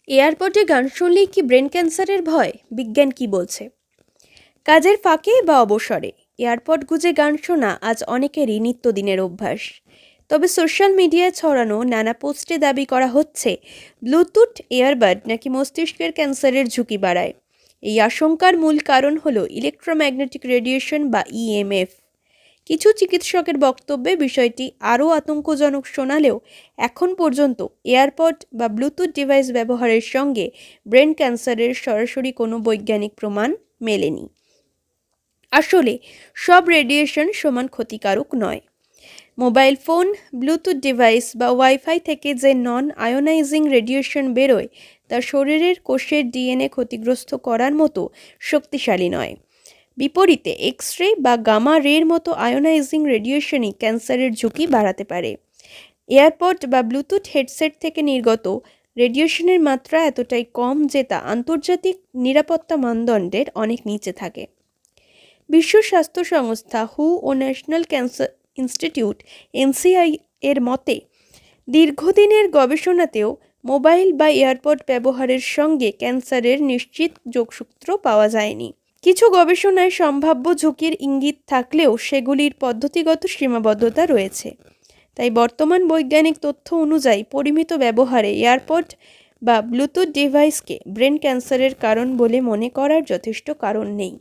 এয়ারপডে গান শুনলেই কি ব্রেন ক্যান্সারের ভয়? বিজ্ঞান কি বলছে? কাজের ফাঁকে বা অবসরে এয়ারপড গুঁজে গান শোনা আজ অনেকেরই নিত্যদিনের অভ্যাস। তবে সোশ্যাল মিডিয়ায় ছড়ানো নানা পোস্টে দাবি করা হচ্ছে ব্লুটুথ এয়ারবাড নাকি মস্তিষ্কের ক্যান্সারের ঝুঁকি বাড়ায়। এই আশঙ্কার মূল কারণ হলো ইলেকট্রোম্যাগনেটিক রেডিয়েশন বা ইএমএফ। কিছু চিকিৎসকের বক্তব্যে বিষয়টি আরও আতঙ্কজনক শোনালেও এখন পর্যন্ত এয়ারপড বা ব্লুটুথ ডিভাইস ব্যবহারের সঙ্গে ব্রেন ক্যান্সারের সরাসরি কোনো বৈজ্ঞানিক প্রমাণ মেলেনি। আসলে সব রেডিয়েশন সমান ক্ষতিকারক নয়। মোবাইল ফোন, ব্লুটুথ ডিভাইস বা ওয়াইফাই থেকে যে নন আয়োনাইজিং রেডিয়েশন বেরোয় তা শরীরের কোষের ডিএনএ ক্ষতিগ্রস্ত করার মতো শক্তিশালী নয়। বিপরীতে এক্স রে বা গামা রের মতো আয়োনাইজিং রেডিয়েশনই ক্যান্সারের ঝুঁকি বাড়াতে পারে। এয়ারপড বা ব্লুটুথ হেডসেট থেকে নির্গত রেডিয়েশনের মাত্রা এতটাই কম যে তা আন্তর্জাতিক নিরাপত্তা মানদণ্ডের অনেক নিচে থাকে। বিশ্ব স্বাস্থ্য সংস্থা হু ও ন্যাশনাল ক্যান্সার ইনস্টিটিউট এনসিআই এর মতে দীর্ঘদিনের গবেষণাতেও মোবাইল বা এয়ারপড ব্যবহারের সঙ্গে ক্যান্সারের নিশ্চিত যোগসূত্র পাওয়া যায়নি। কিছু গবেষণায় সম্ভাব্য ঝুঁকির ইঙ্গিত থাকলেও সেগুলির পদ্ধতিগত সীমাবদ্ধতা রয়েছে। তাই বর্তমান বৈজ্ঞানিক তথ্য অনুযায়ী পরিমিত ব্যবহারে এয়ারপড বা ব্লুটুথ ডিভাইসকে ব্রেন ক্যান্সারের কারণ বলে মনে করার যথেষ্ট কারণ নেই।